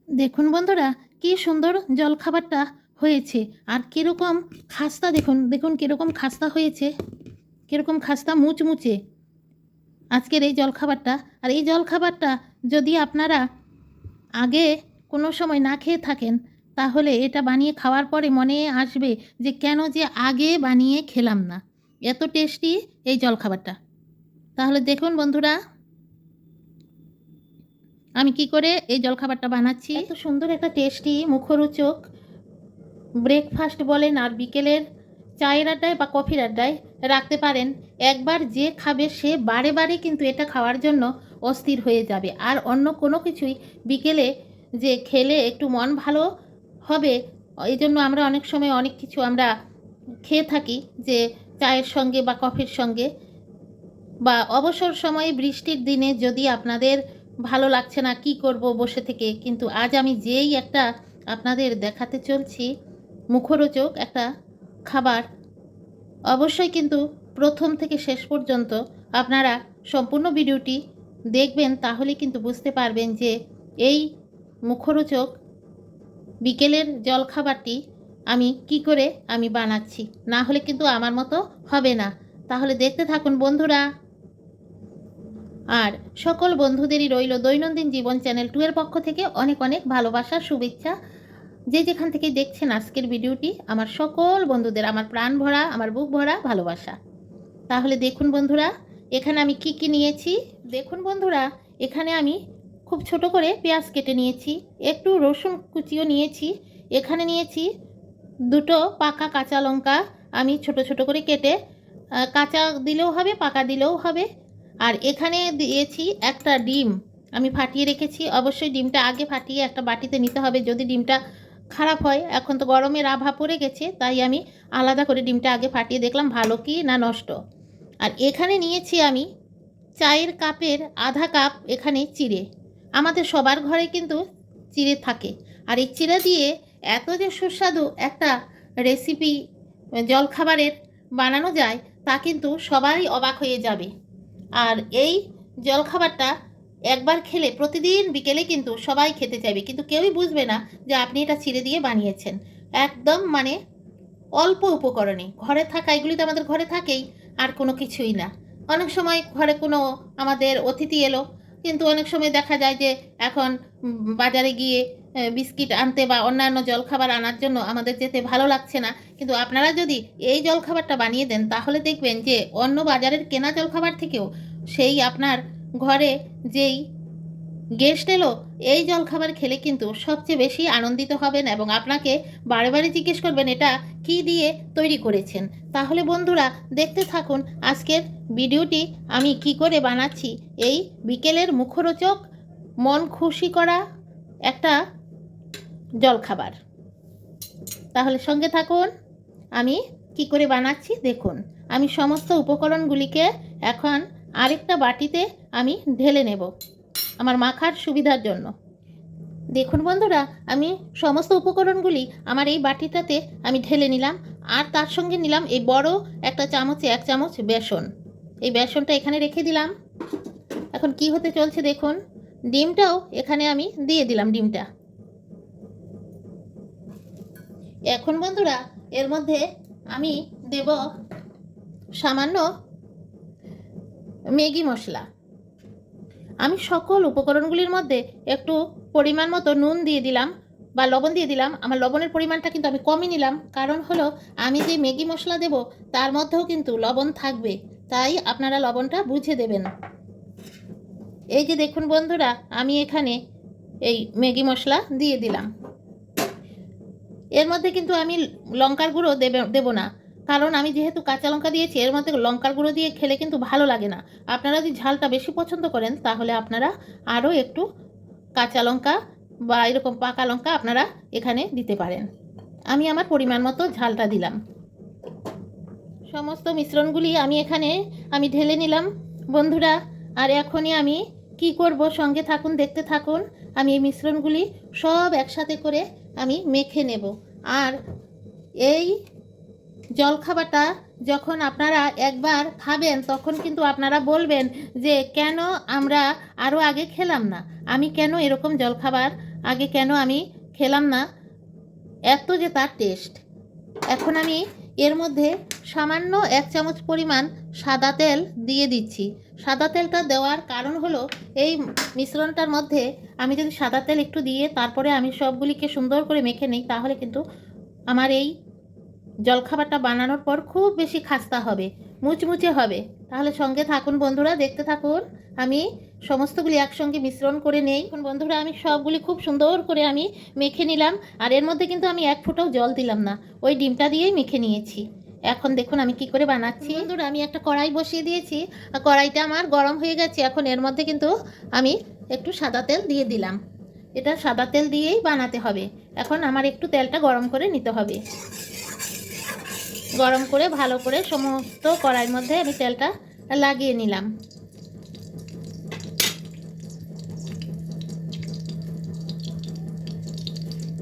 দেখুন বন্ধুরা, কি সুন্দর জলখাবারটা হয়েছে। আর কীরকম খাস্তা, দেখুন দেখুন কীরকম খাস্তা হয়েছে, কীরকম খাস্তা মুচমুচে আজকের এই জলখাবারটা। আর এই জলখাবারটা যদি আপনারা আগে কোনো সময় না খেয়ে থাকেন, তাহলে এটা বানিয়ে খাওয়ার পরে মনে আসবে যে কেন যে আগে বানিয়ে খেলাম না। এত টেস্টি এই জলখাবারটা। তাহলে দেখুন বন্ধুরা, আমি কি করে এই জলখাবারটা বানাচ্ছি। এত সুন্দর একটা টেস্টি মুখরোচক ব্রেকফাস্ট বলেন আর বিকেলের চায়ের আড্ডায় বা কফির আড্ডায় রাখতে পারেন। একবার যে খাবে সে বারে বারে কিন্তু এটা খাওয়ার জন্য অস্থির হয়ে যাবে। আর অন্য কোনো কিছুই বিকেলে যে খেলে একটু মন ভালো হবে, এই জন্য আমরা অনেক সময় অনেক কিছু আমরা খেয়ে থাকি, যে চায়ের সঙ্গে বা কফির সঙ্গে, বা অবসর সময়ে বৃষ্টির দিনে যদি আপনাদের ভালো লাগছে না কি করব বসে থেকে, কিন্তু আজ আমি যেই একটা আপনাদের দেখাতে চলছি মুখরোচক একটা খাবার, অবশ্যই কিন্তু প্রথম থেকে শেষ পর্যন্ত আপনারা সম্পূর্ণ ভিডিওটি দেখবেন, তাহলে কিন্তু বুঝতে পারবেন যে এই মুখরোচক বিকেলের জলখাবারটি আমি কি করে আমি বানাচ্ছি। না হলে কিন্তু আমার মতো হবে না। তাহলে দেখতে থাকুন বন্ধুরা। আর সকল বন্ধুদেরই রইল দৈনন্দিন জীবন চ্যানেল 2 এর পক্ষ থেকে অনেক অনেক ভালোবাসা, শুভেচ্ছা। যে যেখান থেকে দেখছেন আজকের ভিডিওটি, আমার সকল বন্ধুদের আমার প্রাণ ভরা, আমার বুক ভরা ভালোবাসা। তাহলে দেখুন বন্ধুরা, এখানে আমি কি কি নিয়েছি। দেখুন বন্ধুরা, এখানে আমি খুব ছোট করে পেঁয়াজ কেটে নিয়েছি, একটু রসুন কুচিও নিয়েছি। এখানে নিয়েছি দুটো পাকা কাঁচা লঙ্কা, আমি ছোট ছোট করে কেটে, কাঁচা দিলেও হবে পাকা দিলেও হবে। আর এখানে দিয়েছি একটা ডিম, আমি ফাটিয়ে রেখেছি। অবশ্যই ডিমটা আগে ফাটিয়ে একটা বাটিতে নিতে হবে, যদি ডিমটা খারাপ হয়, এখন তো গরমের আভা পড়ে গেছে, তাই আমি আলাদা করে ডিমটা আগে ফাটিয়ে দেখলাম ভালো কি না নষ্ট। আর এখানে নিয়েছি আমি চায়ের কাপের আধা কাপ এখানে চিড়ে। আমাদের সবার ঘরে কিন্তু চিড়ে থাকে। আর এই চিড়ে দিয়ে এত যে সুস্বাদু একটা রেসিপি জলখাবারের বানানো যায়, তা কিন্তু সবাই অবাক হয়ে যাবে। আর এই জলখাবারটা একবার খেলে প্রতিদিন বিকেলে কিন্তু সবাই খেতে চাইবে, কিন্তু কেউই বুঝবে না যে আপনি এটা চিড়ে দিয়ে বানিয়েছেন। একদম মানে অল্প উপকরণে ঘরে থাকা, এগুলি তো আমাদের ঘরে থাকেই, আর কোনো কিছুই না। অনেক সময় ঘরে কোনো আমাদের অতিথি এলো, কিন্তু অনেক সময় দেখা যায় যে এখন বাজারে গিয়ে বিস্কিট আনতে বা অন্যান্য জলখাবার আনার জন্য আমাদের যেতে ভালো লাগছে না, কিন্তু আপনারা যদি এই জলখাবারটা বানিয়ে দেন, তাহলে দেখবেন যে অন্য বাজারের কেনা জলখাবার থেকেও সেই আপনার ঘরে যেই গেস্ট এলো এই জলখাবার খেলে কিন্তু সবচেয়ে বেশি আনন্দিত হবেন, এবং আপনাকে বারে বারে জিজ্ঞেস করবেন এটা কি দিয়ে তৈরি করেছেন। তাহলে বন্ধুরা দেখতে থাকুন আজকের ভিডিওটি, আমি কি করে বানাচ্ছি এই বিকেলের মুখরোচক মন খুশি করা একটা জলখাবার। তাহলে সঙ্গে থাকুন, আমি কি করে বানাচ্ছি দেখুন। আমি সমস্ত উপকরণগুলিকে এখন আরেকটা বাটিতে আমি ঢেলে নেব আমার মাখার সুবিধার জন্য। দেখুন বন্ধুরা, আমি সমস্ত উপকরণগুলি আমার এই বাটিটাতে আমি ঢেলে নিলাম। আর তার সঙ্গে নিলাম এই বড় একটা চামচে 1 চামচ বেসন। এই বেসনটা এখানে রেখে দিলাম। এখন কি হতে চলছে দেখুন, ডিমটাও এখানে আমি দিয়ে দিলাম ডিমটা। এখন বন্ধুরা এর মধ্যে আমি দেব সামান্য ম্যাগি মশলা। আমি সকল উপকরণগুলির মধ্যে একটু পরিমাণ মতো নুন দিয়ে দিলাম বা লবণ দিয়ে দিলাম। আমার লবণের পরিমাণটা কিন্তু আমি কমই নিলাম, কারণ হলো আমি যে ম্যাগি মশলা দেব তার মধ্যেও কিন্তু লবণ থাকবে, তাই আপনারা লবণটা বুঝে দেবেন। এই যে দেখুন বন্ধুরা, আমি এখানে এই ম্যাগি মশলা দিয়ে দিলাম। এর মধ্যে কিন্তু আমি লঙ্কার গুঁড়ো দেব না, কারণ আমি যেহেতু কাঁচা লঙ্কা দিয়েছি, এর মধ্যে লঙ্কার গুঁড়ো দিয়ে খেলে কিন্তু ভালো লাগে না। আপনারা যদি ঝালটা বেশি পছন্দ করেন, তাহলে আপনারা আরও একটু কাঁচা লঙ্কা বা এরকম পাকা লঙ্কা আপনারা এখানে দিতে পারেন। আমি আমার পরিমাণ মতো ঝালটা দিলাম। সমস্ত মিশ্রণগুলি আমি এখানে আমি ঢেলে নিলাম বন্ধুরা। আর এখনই আমি কি করব, সঙ্গে থাকুন, দেখতে থাকুন। আমি এই মিশ্রণগুলি সব একসাথে করে আমি মেখে নেব। আর এই জলখাবারটা যখন আপনারা একবার খাবেন, তখন কিন্তু আপনারা বলবেন যে কেন আমরা আরও আগে খেলাম না, আমি কেন এরকম জলখাবার আগে কেন আমি খেলাম না, এত যে তার টেস্ট। এখন আমি এর মধ্যে সামান্য 1 চামচ পরিমাণ সাদা তেল দিয়ে দিচ্ছি। সাদা তেলটা দেওয়ার কারণ হলো, এই মিশ্রণটার মধ্যে আমি যদি সাদা তেল একটু দিয়ে তারপরে আমি সবগুলিকে সুন্দর করে মেখে নিই, তাহলে কিন্তু আমার এই জলখাবারটা বানানোর পর খুব বেশি খাস্তা হবে, মুচমুচে হবে। তাহলে সঙ্গে থাকুন বন্ধুরা, দেখতে থাকুন। আমি সমস্তগুলি একসঙ্গে মিশ্রণ করে নেই। এখন বন্ধুরা আমি সবগুলি খুব সুন্দর করে আমি মেখে নিলাম। আর এর মধ্যে কিন্তু আমি 1 ফোঁটাও জল দিলাম না, ওই ডিমটা দিয়েই মেখে নিয়েছি। এখন দেখুন আমি কি করে বানাচ্ছি। বন্ধুরা আমি একটা কড়াই বসিয়ে দিয়েছি, আর কড়াইটা আমার গরম হয়ে গেছে। এখন এর মধ্যে কিন্তু আমি একটু সাদা তেল দিয়ে দিলাম। এটা সাদা তেল দিয়েই বানাতে হবে। এখন আমার একটু তেলটা গরম করে নিতে হবে। গরম করে ভালো করে সমস্ত কড়াইয়ের মধ্যে আমি তেলটা লাগিয়ে নিলাম।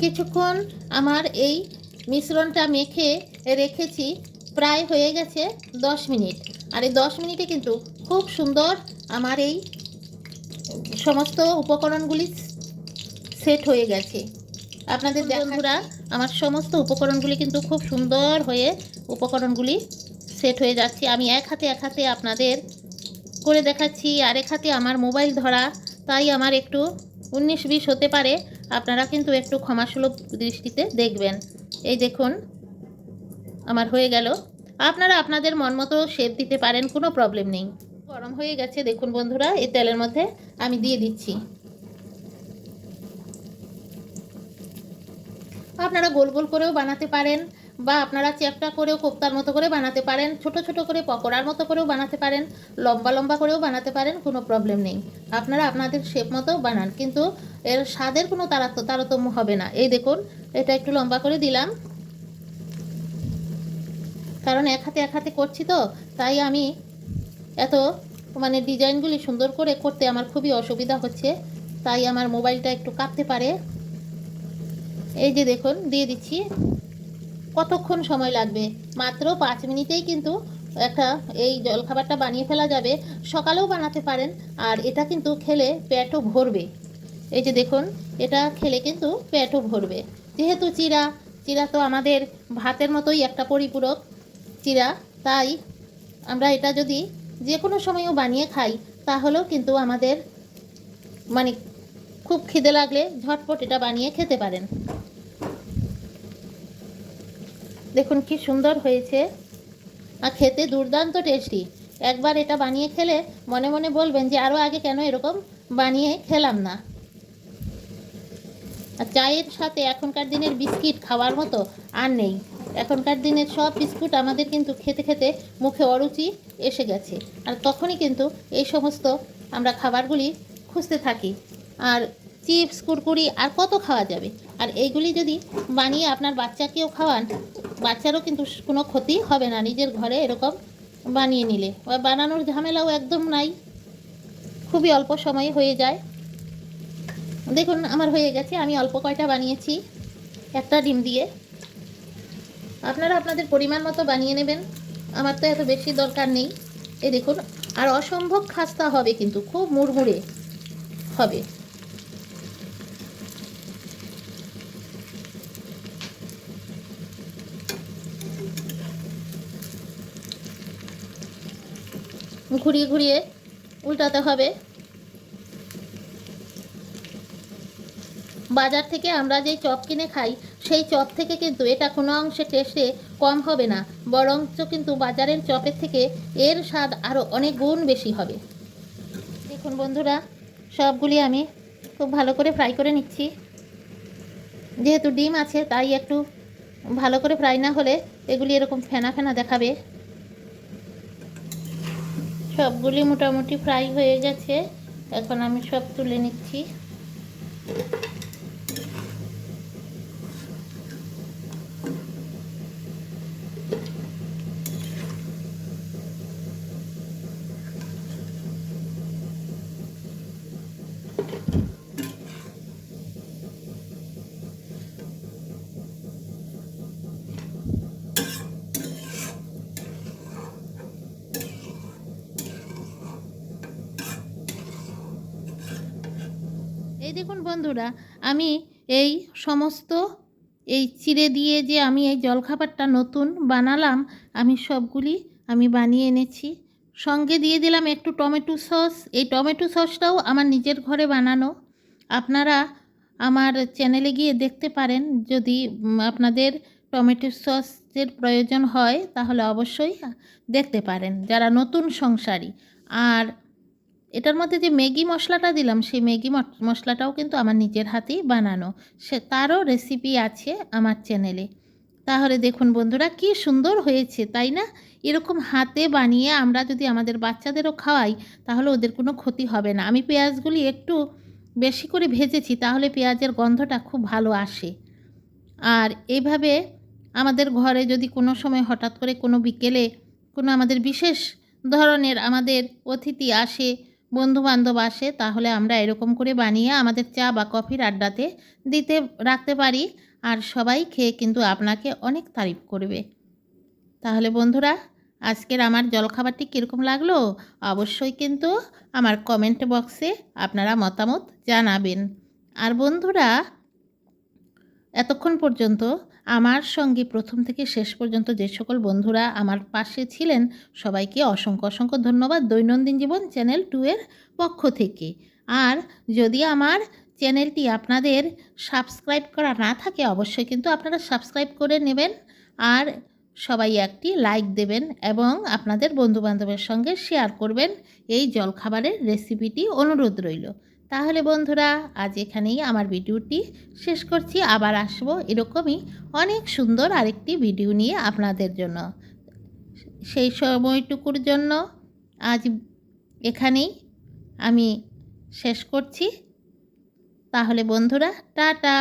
কিছুক্ষণ আমার এই মিশ্রণটা মেখে রেখেছি, প্রায় হয়ে গেছে 10 মিনিট। আর এই 10 মিনিটে কিন্তু খুব সুন্দর আমার এই সমস্ত উপকরণগুলি সেট হয়ে গেছে। আপনাদের বন্ধুরা আমার সমস্ত উপকরণগুলি কিন্তু খুব সুন্দর হয়ে উপকরণগুলি সেট হয়ে যাচ্ছে। আমি এক হাতে আপনাদের করে দেখাচ্ছি, আরেক হাতে আমার মোবাইল ধরা, তাই আমার একটু 19-20 হতে পারে। আপনারা কিন্তু একটু ক্ষমাসুলভ দৃষ্টিতে দেখবেন। এই দেখুন আমার হয়ে গেল। আপনারা আপনাদের মন মতো শেপ দিতে পারেন, কোনো প্রবলেম নেই। গরম হয়ে গেছে দেখুন বন্ধুরা, এই তেলের মধ্যে আমি দিয়ে দিচ্ছি। আপনারা গোল গোল করেও বানাতে পারেন, বা আপনারা চ্যাপটা করেও কোপ্তার মতো করে বানাতে পারেন, ছোট ছোট করে পকোড়ার মতো করেও বানাতে পারেন, লম্বা লম্বা করেও বানাতে পারেন, কোনো প্রবলেম নেই। আপনারা আপনাদের শেপ মতো বানান, কিন্তু এর স্বাদের কোনো তারতম্য হবে না। এই দেখুন এটা একটু লম্বা করে দিলাম, কারণ এক হাতে করছি তো, তাই আমি এত ডিজাইনগুলি সুন্দর করে করতে আমার খুবই অসুবিধা হচ্ছে, তাই আমার মোবাইলটা একটু কাঁপতে পারে। এই যে দেখুন দিয়ে দিচ্ছি। কতক্ষণ সময় লাগবে? মাত্র 5 মিনিটেই কিন্তু একটা এই জলখাবারটা বানিয়ে ফেলা যাবে। সকালেও বানাতে পারেন, আর এটা কিন্তু খেলে পেটও ভরবে। এই যে দেখুন এটা খেলে কিন্তু পেটও ভরবে। যেহেতু চিরা তো আমাদের ভাতের মতোই একটা পরিপূরক চিরা, তাই আমরা এটা যদি যে কোনো সময়ও বানিয়ে খাই, তাহলেও কিন্তু আমাদের খুব খিদে লাগলে ঝটপট এটা বানিয়ে খেতে পারেন। দেখুন কি সুন্দর হয়েছে, আর খেতে দুর্দান্ত টেস্টি। একবার এটা বানিয়ে খেলে মনে মনে বলবেন যে আরও আগে কেন এরকম বানিয়ে খেলাম না। আর চায়ের সাথে এখনকার দিনের বিস্কিট খাওয়ার মতো আর নেই। এখনকার দিনের সব বিস্কুট আমাদের কিন্তু খেতে খেতে মুখে অরুচি এসে গেছে, আর তখনই কিন্তু এই সমস্ত আমরা খাবারগুলি খুঁজতে থাকি। আর চিপস কুরকুরি আর কত খাওয়া যাবে। আর এইগুলি যদি বানিয়ে আপনার বাচ্চাকেও খাওয়ান, বাচ্চারও কিন্তু কোনো ক্ষতি হবে না নিজের ঘরে এরকম বানিয়ে নিলে। বানানোর ঝামেলাও একদম নাই, খুবই অল্প সময়ে হয়ে যায়। দেখুন আমার হয়ে গেছে, আমি অল্প কয়টা বানিয়েছি একটা ডিম দিয়ে। আপনারা আপনাদের পরিমাণ মতো বানিয়ে নেবেন, আমার তো এত বেশি দরকার নেই। এই দেখুন, আর অসম্ভব খাস্তা হবে, কিন্তু খুব মুড়মুড়ে হবে। ঘুরিয়ে ঘুরিয়ে উল্টাতে হবে। বাজার থেকে আমরা যে চপ কিনে খাই, সেই চপ থেকে কিন্তু এটা কোনো অংশে টেস্টে কম হবে না, বরঞ্চ কিন্তু বাজারের চপের থেকে এর স্বাদ আরও অনেক গুণ বেশি হবে। দেখুন বন্ধুরা সবগুলি আমি খুব ভালো করে ফ্রাই করে নিচ্ছি। যেহেতু ডিম আছে তাই একটু ভালো করে ফ্রাই না হলে এগুলি এরকম ফেনা ফেনা দেখাবে। সবগুলি মোটামুটি ফ্রাই হয়ে গেছে, এখন আমি সব তুলে নিচ্ছি। এই দেখুন বন্ধুরা আমি এই সমস্ত এই চিড়ে দিয়ে যে আমি এই জলখাবারটা নতুন বানালাম, আমি সবগুলি বানিয়ে এনেছি। সঙ্গে দিয়ে দিলাম একটু টমেটো সস। এই টমেটো সসটাও আমার নিজের ঘরে বানানো। আপনারা আমার চ্যানেলে গিয়ে দেখতে পারেন। যদি আপনাদের টমেটো সসের প্রয়োজন হয় তাহলে অবশ্যই দেখতে পারেন, যারা নতুন সংসারী। আর এটার মধ্যে যে ম্যাগি মশলাটা দিলাম, সেই ম্যাগি মশলাটাও কিন্তু আমার নিজের হাতেই বানানো। তারও রেসিপি আছে আমার চ্যানেলে। তাহলে দেখুন বন্ধুরা, কি সুন্দর হয়েছে, তাই না? এরকম হাতে বানিয়ে আমরা যদি আমাদের বাচ্চাদেরও খাওয়াই তাহলে ওদের কোনো ক্ষতি হবে না। আমি পেঁয়াজগুলি একটু বেশি করে ভেজেছি, তাহলে পেঁয়াজের গন্ধটা খুব ভালো আসে। আর এইভাবে আমাদের ঘরে যদি কোনো সময় হঠাৎ করে কোনো বিকেলে কোনো আমাদের বিশেষ ধরনের আমাদের অতিথি আসে, বন্ধুবান্ধব আসে, তাহলে আমরা এরকম করে বানিয়ে আমাদের চা বা কফির আড্ডাতে রাখতে পারি। আর সবাই খেয়ে কিন্তু আপনাকে অনেক তারিফ করবে। তাহলে বন্ধুরা, আজকের আমার জলখাবারটি কীরকম লাগলো অবশ্যই কিন্তু আমার কমেন্ট বক্সে আপনারা মতামত জানাবেন। আর বন্ধুরা, এতক্ষণ পর্যন্ত আমার সঙ্গে প্রথম থেকে শেষ পর্যন্ত যে সকল বন্ধুরা আমার পাশে ছিলেন, সবাইকে অসংখ্য অসংখ্য ধন্যবাদ দৈনন্দিন জীবন চ্যানেল 2 এর পক্ষ থেকে। আর যদি আমার চ্যানেলটি আপনাদের সাবস্ক্রাইব করা না থাকে, অবশ্যই কিন্তু আপনারা সাবস্ক্রাইব করে নেবেন। আর সবাই একটি লাইক দেবেন এবং আপনাদের বন্ধুবান্ধবের সঙ্গে শেয়ার করবেন। এই জলখাবারের রেসিপিটি অনুরোধ রইল। তাহলে বন্ধুরা, আজ এখানেই আমার ভিডিওটি শেষ করছি। আবার আসবো এরকমই অনেক সুন্দর আরেকটি ভিডিও নিয়ে আপনাদের জন্য। সেই সময়টুকুর জন্য আজ এখানেই আমি শেষ করছি। তাহলে বন্ধুরা, টাটা।